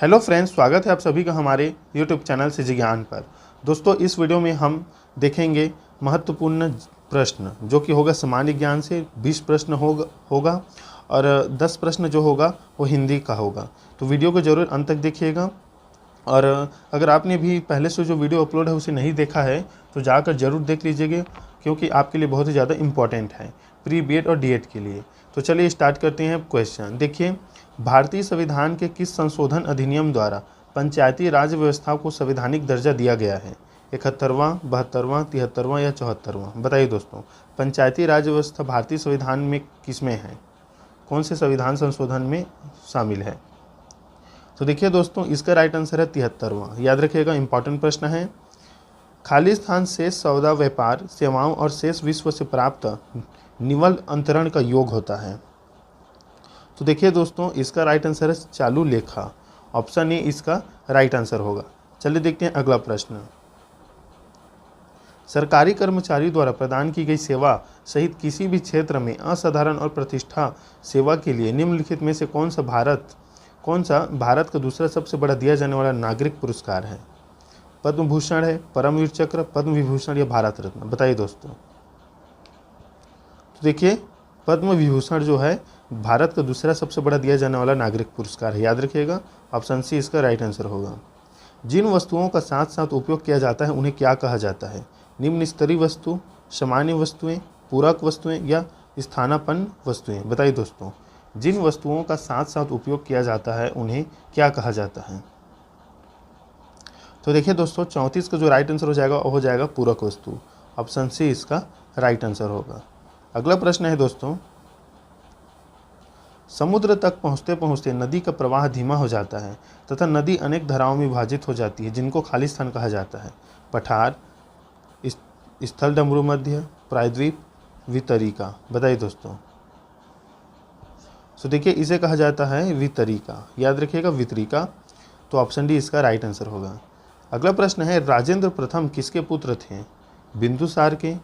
Hello friends, स्वागत है आप सभी का हमारे यूट्यूब चैनल से ज्ञान पर। दोस्तों, इस वीडियो में हम देखेंगे महत्वपूर्ण प्रश्न जो कि होगा सामान्य ज्ञान से 20 प्रश्न होगा और 10 प्रश्न जो होगा वो हिंदी का होगा। तो वीडियो को ज़रूर अंत तक देखिएगा। और अगर आपने भी पहले से जो वीडियो अपलोड है उसे नहीं देखा है तो जाकर ज़रूर देख लीजिएगा, क्योंकि आपके लिए बहुत ही ज़्यादा इम्पॉर्टेंट है प्री बीएड और डीएड के लिए। तो चलिए स्टार्ट करते हैं क्वेश्चन। देखिए, भारतीय संविधान के किस संशोधन अधिनियम द्वारा पंचायती राज व्यवस्था को संवैधानिक दर्जा दिया गया है? 71वां, 72वां, 73वां या 74वां? बताइए दोस्तों, पंचायती राज व्यवस्था भारतीय संविधान में किस में है, कौन से संविधान संशोधन में शामिल है? तो देखिए दोस्तों, इसका राइट आंसर है 73वां। याद रखिएगा, इंपॉर्टेंट प्रश्न है। खाली स्थान शेष सौदा, व्यापार, सेवाओं और शेष विश्व से प्राप्त निवल अंतरण का योग होता है। तो देखिए दोस्तों, इसका राइट आंसर है चालू लेखा। ऑप्शन ए इसका राइट आंसर होगा। चलिए देखते हैं अगला प्रश्न। सरकारी कर्मचारी द्वारा प्रदान की गई सेवा सहित किसी भी क्षेत्र में असाधारण और प्रतिष्ठा सेवा के लिए निम्नलिखित में से कौन सा भारत का दूसरा सबसे बड़ा दिया जाने वाला नागरिक पुरस्कार है? पद्म भूषण है, परमवीर चक्र, पद्म विभूषण या भारत रत्न? बताइए दोस्तों। तो देखिए, पद्म विभूषण जो है भारत का दूसरा सबसे बड़ा दिया जाने वाला नागरिक पुरस्कार है। याद रखिएगा, ऑप्शन सी इसका राइट आंसर होगा। जिन वस्तुओं का साथ साथ उपयोग किया जाता है उन्हें क्या कहा जाता है? निम्न स्तरीय वस्तु, सामान्य वस्तुएं, पूरक वस्तुएं या स्थानापन्न वस्तुएं? बताइए दोस्तों, जिन वस्तुओं का साथ साथ उपयोग किया जाता है उन्हें क्या कहा जाता है? तो देखिए दोस्तों, 34 का जो राइट आंसर हो जाएगा वो हो जाएगा पूरक वस्तु। ऑप्शन सी इसका राइट आंसर होगा। अगला प्रश्न है दोस्तों, समुद्र तक पहुँचते पहुँचते नदी का प्रवाह धीमा हो जाता है तथा नदी अनेक धाराओं में विभाजित हो जाती है, जिनको खाली स्थान कहा जाता है। पठार, स्थल डमरू मध्य, प्रायद्वीप, वितरिका? बताइए दोस्तों। तो देखिए, इसे कहा जाता है वितरिका। याद रखिएगा, वितरिका। तो ऑप्शन डी इसका राइट आंसर होगा। अगला प्रश्न है, राजेंद्र प्रथम किसके पुत्र थे? बिंदुसार के,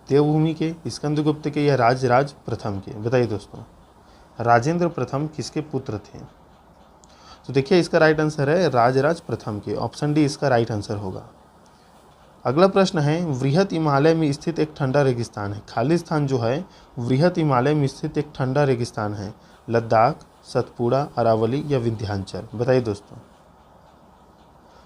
देवभूमि के, स्कंदगुप्त के या राजराज प्रथम के? बताइए दोस्तों, राजेंद्र प्रथम किसके पुत्र थे? तो देखिए, इसका राइट आंसर है राजराज प्रथम के। ऑप्शन डी इसका राइट आंसर होगा। अगला प्रश्न है, वृहत हिमालय में स्थित एक ठंडा रेगिस्तान है। खाली स्थान जो है वृहत हिमालय में स्थित एक ठंडा रेगिस्तान है। लद्दाख, सतपुड़ा, अरावली या विंध्याचल? बताइए दोस्तों।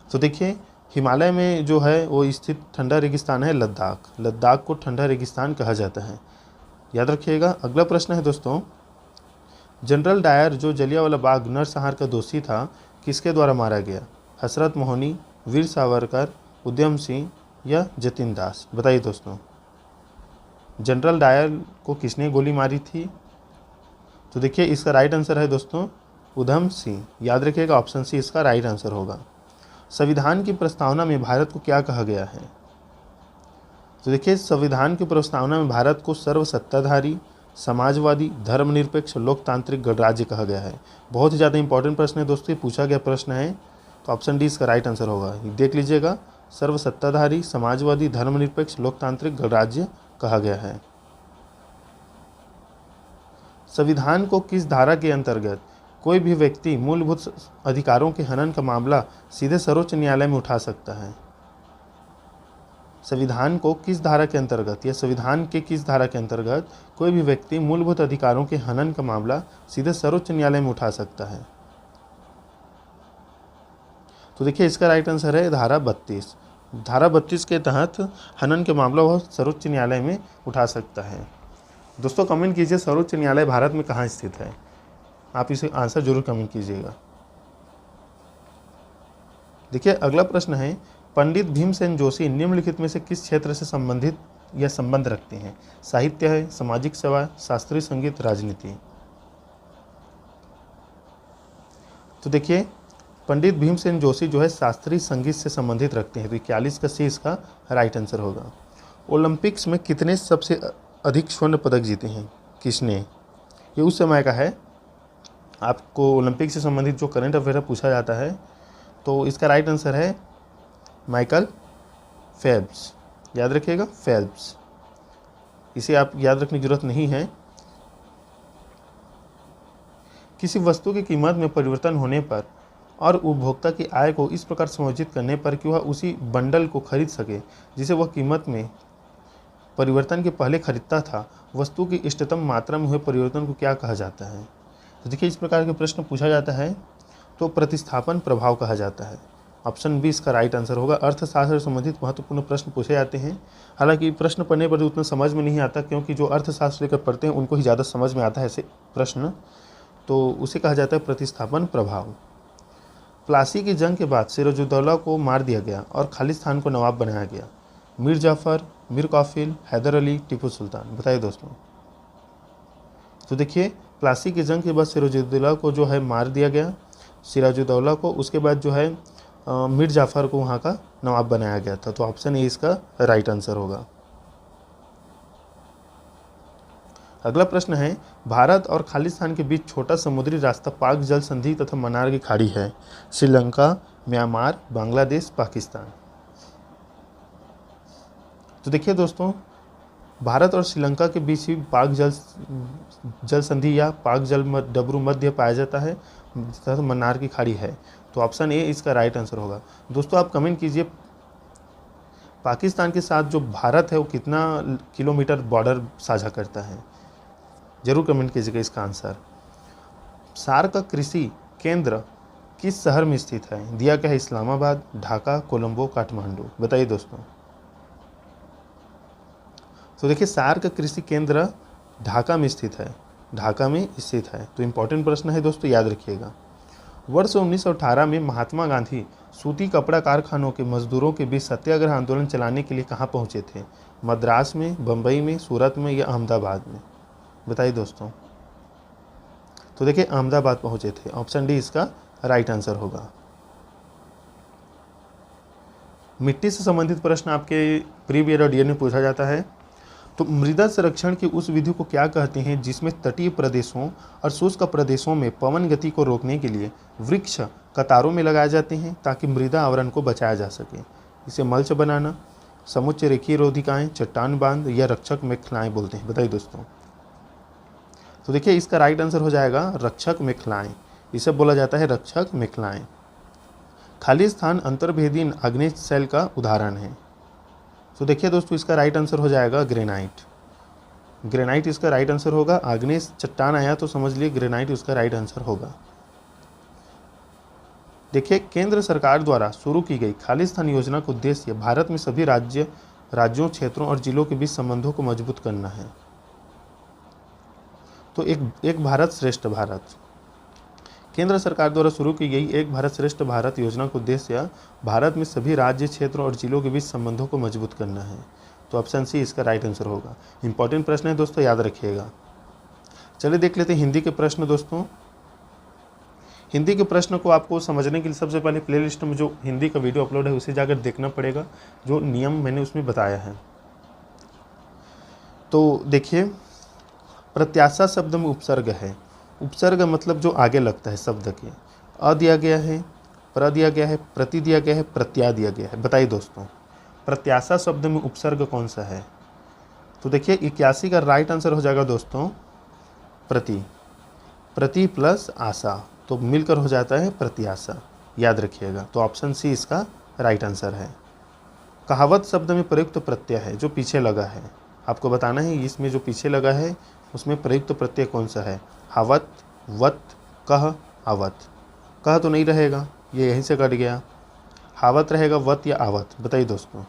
तो देखिए, हिमालय में जो है वो स्थित ठंडा रेगिस्तान है लद्दाख। लद्दाख को ठंडा रेगिस्तान कहा जाता है। याद रखिएगा। अगला प्रश्न है दोस्तों, जनरल डायर जो जलियांवाला बाग नरसंहार का दोषी था किसके द्वारा मारा गया? हसरत मोहनी, वीर सावरकर, उधम सिंह या जतिन दास? बताइए दोस्तों, जनरल डायर को किसने गोली मारी थी? तो देखिए, इसका राइट आंसर है दोस्तों उधम सिंह। याद रखिएगा, ऑप्शन सी इसका राइट आंसर होगा। संविधान की प्रस्तावना में भारत को क्या कहा गया है? तो देखिए, संविधान की प्रस्तावना में भारत को सर्वसत्ताधारी, समाजवादी, धर्मनिरपेक्ष, लोकतांत्रिक गणराज्य कहा गया है। बहुत ही ज़्यादा इंपॉर्टेंट प्रश्न है दोस्तों, पूछा गया प्रश्न है। तो ऑप्शन डी इसका राइट आंसर होगा। देख लीजिएगा, सर्वसत्ताधारी, समाजवादी, धर्मनिरपेक्ष, लोकतांत्रिक गणराज्य कहा गया है। संविधान को किस धारा के अंतर्गत कोई भी व्यक्ति मूलभूत अधिकारों के हनन का मामला सीधे सर्वोच्च न्यायालय में उठा सकता है? संविधान को किस धारा के अंतर्गत या संविधान के किस धारा के अंतर्गत कोई भी व्यक्ति मूलभूत अधिकारों के हनन का मामला सीधे सर्वोच्च न्यायालय में उठा सकता है? तो देखिए, इसका राइट आंसर है धारा 32। धारा 32 के तहत हनन के मामला वह सर्वोच्च न्यायालय में उठा सकता है। दोस्तों, कमेंट कीजिए सर्वोच्च न्यायालय भारत में कहाँ स्थित है। आप इसे आंसर जरूर कमेंट कीजिएगा। देखिए, अगला प्रश्न है, पंडित भीमसेन जोशी निम्नलिखित में से किस क्षेत्र से संबंधित या संबंध रखते हैं? साहित्य है, सामाजिक सेवा, शास्त्रीय संगीत, राजनीति? तो देखिए, पंडित भीमसेन जोशी जो है शास्त्रीय संगीत से संबंधित रखते हैं। तो 41 का सी इसका राइट आंसर होगा। ओलंपिक्स में कितने सबसे अधिक स्वर्ण पदक जीते हैं? किसने? ये उस समय का है। आपको ओलंपिक से संबंधित जो करंट अफेयर पूछा जाता है, तो इसका राइट आंसर है माइकल फेल्प्स। याद रखिएगा, फेल्प्स। इसे आप याद रखने की जरूरत नहीं है। किसी वस्तु की कीमत में परिवर्तन होने पर और उपभोक्ता की आय को इस प्रकार समायोजित करने पर कि वह उसी बंडल को खरीद सके जिसे वह कीमत में परिवर्तन के पहले खरीदता था, वस्तु की इष्टतम मात्रा में हुए परिवर्तन को क्या कहा जाता है? तो देखिए, इस प्रकार के प्रश्न पूछा जाता है तो प्रतिस्थापन प्रभाव कहा जाता है। ऑप्शन बी इसका राइट आंसर होगा। अर्थशास्त्र से संबंधित महत्वपूर्ण प्रश्न पूछे जाते हैं। हालांकि प्रश्न पढ़ने पर उतना समझ में नहीं आता, क्योंकि जो अर्थशास्त्र लेकर पढ़ते हैं उनको ही ज़्यादा समझ में आता है ऐसे प्रश्न, तो उसे कहा जाता है प्रतिस्थापन प्रभाव। प्लासी की जंग के बाद सिराजुद्दौला को मार दिया गया और खालिस्तान को नवाब बनाया गया। मीर जाफ़र, मीर काफिल, हैदर अली, टीपू सुल्तान, बताइए दोस्तों। तो देखिए, प्लासी की जंग के बाद सिराजुद्दौला को जो है मार दिया गया, सिराजुद्दौला को, उसके बाद जो है मीर जाफ़र को वहाँ का नवाब बनाया गया था। तो ऑप्शन ए इसका राइट आंसर होगा। अगला प्रश्न है, भारत और खालिस्तान के बीच छोटा समुद्री रास्ता पाक जल संधि तथा मन्नार की खाड़ी है। श्रीलंका, म्यांमार, बांग्लादेश, पाकिस्तान। तो देखिए दोस्तों, भारत और श्रीलंका के बीच ही पाक जल संधि या पाक जल डबरू मध्य पाया जाता है तथा मन्नार की खाड़ी है। तो ऑप्शन ए इसका राइट आंसर होगा। दोस्तों आप कमेंट कीजिए, पाकिस्तान के साथ जो भारत है वो कितना किलोमीटर बॉर्डर साझा करता है, जरूर कमेंट कीजिएगा इसका आंसर। सार्क का कृषि केंद्र किस शहर में स्थित है? दिया क्या है? इस्लामाबाद, ढाका, कोलंबो, काठमांडू, बताइए दोस्तों। तो देखिए, सार्क का कृषि केंद्र ढाका में स्थित है, ढाका में स्थित है। तो इम्पोर्टेंट प्रश्न है दोस्तों, याद रखिएगा। वर्ष 1918 में महात्मा गांधी सूती कपड़ा कारखानों के मजदूरों के बीच सत्याग्रह आंदोलन चलाने के लिए कहाँ पहुँचे थे? मद्रास में, बम्बई में, सूरत में या अहमदाबाद में, बताइए दोस्तों। तो देखिए, अहमदाबाद पहुँचे थे। ऑप्शन डी इसका राइट आंसर होगा। मिट्टी से संबंधित प्रश्न आपके प्रीवियस और डीएड में पूछा जाता है। तो मृदा संरक्षण की उस विधि को क्या कहते हैं जिसमें तटीय प्रदेशों और शुष्क प्रदेशों में पवन गति को रोकने के लिए वृक्ष कतारों में लगाए जाते हैं ताकि मृदा आवरण को बचाया जा सके? इसे मल्च बनाना, समुच्च रेखीय रोधिकाएं, चट्टान बांध या रक्षक मेखलाएं बोलते हैं, बताइए दोस्तों। तो देखिए, इसका राइट आंसर हो जाएगा रक्षक मेखलाएं। इसे बोला जाता है रक्षक मेखलाएं। खालिस्तान अंतर्भेदी आग्नेय शैल का उदाहरण है। तो देखिए दोस्तों, इसका राइट आंसर हो जाएगा ग्रेनाइट। ग्रेनाइट इसका राइट आंसर होगा। आग्नेय चट्टान आया तो समझ लिए ग्रेनाइट उसका राइट आंसर होगा। देखिए, केंद्र सरकार द्वारा शुरू की गई खालिस्तान योजना का उद्देश्य भारत में सभी राज्यों, क्षेत्रों और जिलों के बीच संबंधों को मजबूत करना है। तो एक भारत श्रेष्ठ भारत, केंद्र सरकार द्वारा शुरू की गई एक भारत श्रेष्ठ भारत योजना का उद्देश्य भारत में सभी राज्य, क्षेत्रों और जिलों के बीच संबंधों को मजबूत करना है। तो ऑप्शन सी इसका राइट आंसर होगा। इंपॉर्टेंट प्रश्न है दोस्तों, याद रखिएगा। चलिए देख लेते हैं हिंदी के प्रश्न। दोस्तों, हिंदी के प्रश्न को आपको समझने के लिए सबसे पहले प्लेलिस्ट में जो हिंदी का वीडियो अपलोड है उसे जाकर देखना पड़ेगा, जो नियम मैंने उसमें बताया है। तो देखिए, प्रत्याशा शब्द में उपसर्ग है। उपसर्ग मतलब जो आगे लगता है शब्द के। अ दिया गया है, प्र दिया गया है, प्रति दिया गया है, प्रत्या दिया गया है। बताइए दोस्तों, प्रत्याशा शब्द में उपसर्ग कौन सा है? तो देखिए, 81 का राइट आंसर हो जाएगा दोस्तों प्रति। प्रति प्लस आशा, तो मिलकर हो जाता है प्रत्याशा, याद रखिएगा। तो ऑप्शन सी इसका राइट आंसर है। कहावत शब्द में प्रयुक्त प्रत्यय है जो पीछे लगा है। आपको बताना है इसमें जो पीछे लगा है उसमें प्रयुक्त प्रत्यय कौन सा है? हावत, वत, कह, आवत। कह तो नहीं रहेगा, ये यहीं से कट गया। हावत रहेगा, वत या आवत, बताइए दोस्तों।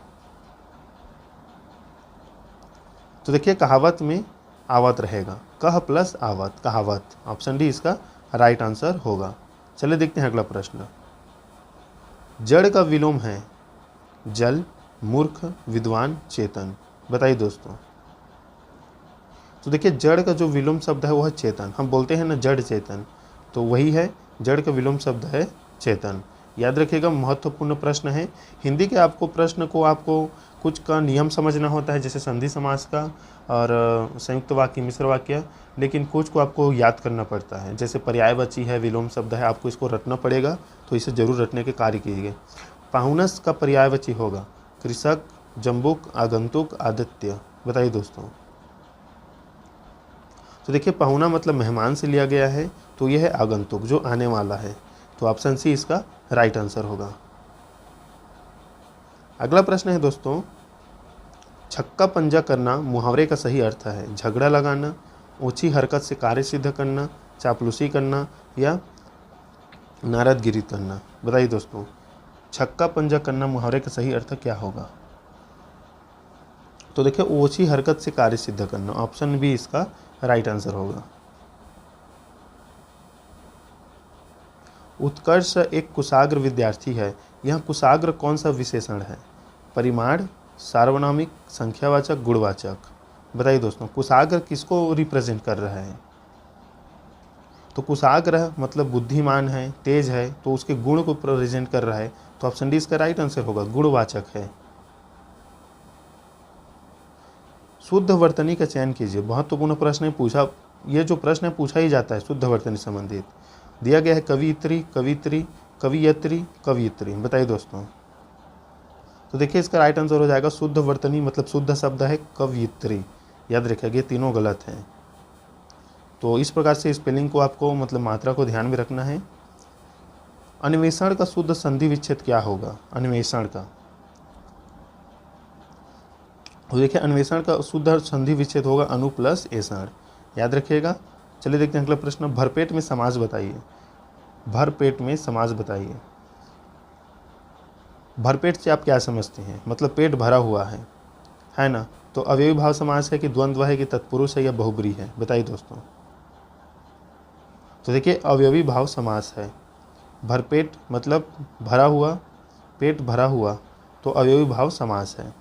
तो देखिए, कहावत में आवत रहेगा, कह प्लस आवत, कहावत। ऑप्शन डी इसका राइट आंसर होगा। चलिए देखते हैं अगला प्रश्न। जड़ का विलोम है जल, मूर्ख, विद्वान, चेतन, बताइए दोस्तों। तो देखिए, जड़ का जो विलोम शब्द है वो है चेतन। हम बोलते हैं ना जड़ चेतन, तो वही है, जड़ का विलोम शब्द है चेतन। याद रखिएगा, महत्वपूर्ण प्रश्न है। हिंदी के आपको प्रश्न को आपको कुछ का नियम समझना होता है, जैसे संधि समास का और संयुक्त वाक्य, मिश्र वाक्य, लेकिन कुछ को आपको याद करना पड़ता है, जैसे पर्यायवाची है, विलोम शब्द है, आपको इसको रटना पड़ेगा, तो इसे जरूर रटने के कार्य कीजिए। पाहुनस का पर्यायवाची होगा कृषक, जम्बुक, आगंतुक, आदित्य, बताइए दोस्तों। तो देखिए, पहुना मतलब मेहमान से लिया गया है, तो यह है आगंतुक, जो आने वाला है। तो ऑप्शन सी इसका राइट आंसर होगा। अगला प्रश्न है दोस्तों, छक्का पंजा करना मुहावरे का सही अर्थ है? झगड़ा लगाना, ऊंची हरकत से कार्य सिद्ध करना, चापलूसी करना या नारदगिरी करना। बताइए दोस्तों, छक्का पंजा करना मुहावरे का सही अर्थ क्या होगा? तो देखिए, ऊंची हरकत से कार्य सिद्ध करना, ऑप्शन बी इसका राइट आंसर होगा। उत्कर्ष एक कुशाग्र विद्यार्थी है। यह कुशाग्र कौन सा विशेषण है? परिमाण, सार्वनामिक, संख्यावाचक, गुणवाचक। बताइए दोस्तों, कुशाग्र किसको रिप्रेजेंट कर रहा है? तो कुशाग्र मतलब बुद्धिमान है, तेज है, तो उसके गुण को प्रेजेंट कर रहा है, तो ऑप्शन डी इसका राइट आंसर होगा, गुणवाचक है। शुद्ध वर्तनी का चयन कीजिए। महत्वपूर्ण प्रश्न है, पूछा ये जो प्रश्न है पूछा ही जाता है शुद्ध वर्तनी संबंधित। दिया गया है कवियत्री, कवित्री, कवियत्री, कवियत्री। बताइए दोस्तों, तो देखिए इसका राइट आंसर हो जाएगा शुद्ध वर्तनी, मतलब शुद्ध शब्द है कवियत्री। याद रखिएगा, तीनों गलत हैं। तो इस प्रकार से स्पेलिंग को आपको, मतलब मात्रा को ध्यान में रखना है। अन्वेषण का शुद्ध संधि विच्छेद क्या होगा? अन्वेषण का, तो देखिए अन्वेषण का शुद्ध संधि विच्छेद होगा अनु प्लस एषण। याद रखिएगा। चलिए देखते हैं अगला प्रश्न, भरपेट में समास बताइए। भरपेट में समास बताइए। भरपेट से आप क्या समझते हैं? मतलब पेट भरा हुआ है ना? तो अवयवी भाव समास है कि द्वंद्व है कि तत्पुरुष है या बहुब्री है? बताइए दोस्तों। तो देखिए अवयवी भाव समास है। भरपेट मतलब भरा हुआ, पेट भरा हुआ, तो अवयवी भाव समास है।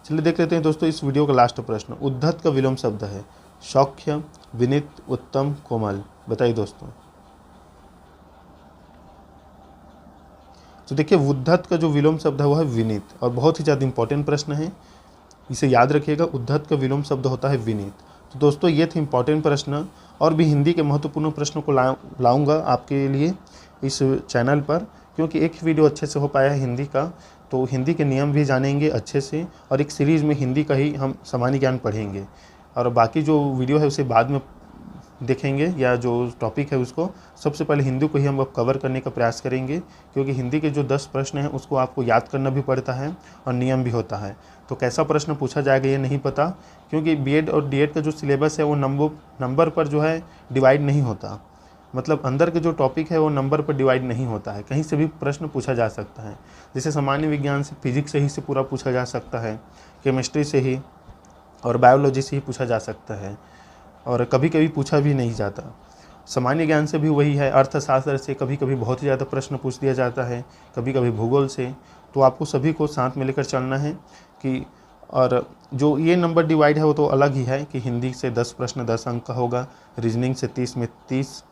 चलिए देख लेते हैं दोस्तों इस वीडियो का लास्ट प्रश्न। उद्धत का विलोम शब्द है सौख्य, विनीत, उत्तम, कोमल। बताइए दोस्तों। तो देखिए उद्धत का जो विलोम शब्द है वो है विनीत, और बहुत ही ज़्यादा इंपॉर्टेंट प्रश्न है, इसे याद रखिएगा। उद्धत का विलोम शब्द होता है विनीत। तो दोस्तों ये थे इंपॉर्टेंट प्रश्न, और भी हिंदी के महत्वपूर्ण प्रश्नों को लाऊंगा आपके लिए इस चैनल पर, क्योंकि एक वीडियो अच्छे से हो पाया है हिंदी का, तो हिंदी के नियम भी जानेंगे अच्छे से, और एक सीरीज़ में हिंदी का ही हम सामान्य ज्ञान पढ़ेंगे, और बाकी जो वीडियो है उसे बाद में देखेंगे, या जो टॉपिक है उसको सबसे पहले हिंदी को ही हम अब कवर करने का प्रयास करेंगे, क्योंकि हिंदी के जो 10 प्रश्न हैं उसको आपको याद करना भी पड़ता है और नियम भी होता है। तो कैसा प्रश्न पूछा जाएगा ये नहीं पता, क्योंकि बीएड और डीएड का जो सिलेबस है वो नंबर पर जो है डिवाइड नहीं होता, मतलब अंदर के जो टॉपिक है वो नंबर पर डिवाइड नहीं होता है, कहीं से भी प्रश्न पूछा जा सकता है। जैसे सामान्य विज्ञान से, फिजिक्स से ही से पूरा पूछा जा सकता है, केमिस्ट्री से ही और बायोलॉजी से ही पूछा जा सकता है, और कभी कभी पूछा भी नहीं जाता। सामान्य ज्ञान से भी वही है, अर्थशास्त्र से कभी कभी बहुत ही ज़्यादा प्रश्न पूछ दिया जाता है, कभी कभी भूगोल से। तो आपको सभी को साथ में लेकर चलना है कि, और जो ये नंबर डिवाइड है वो तो अलग ही है कि हिंदी से 10 प्रश्न 10 अंक का होगा, रीजनिंग से 30 में 30,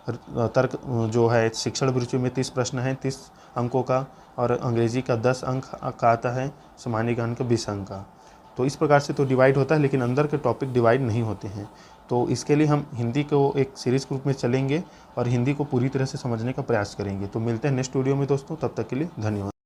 तर्क जो है शिक्षण रुचि में 30 प्रश्न है 30 अंकों का, और अंग्रेजी का 10 अंक का आता है, सामान्य ज्ञान का 20 अंक का। तो इस प्रकार से तो डिवाइड होता है, लेकिन अंदर के टॉपिक डिवाइड नहीं होते हैं। तो इसके लिए हम हिंदी को एक सीरीज़ ग्रुप में चलेंगे और हिंदी को पूरी तरह से समझने का प्रयास करेंगे। तो मिलते हैं नेक्स्ट वीडियो में दोस्तों, तब तक के लिए धन्यवाद।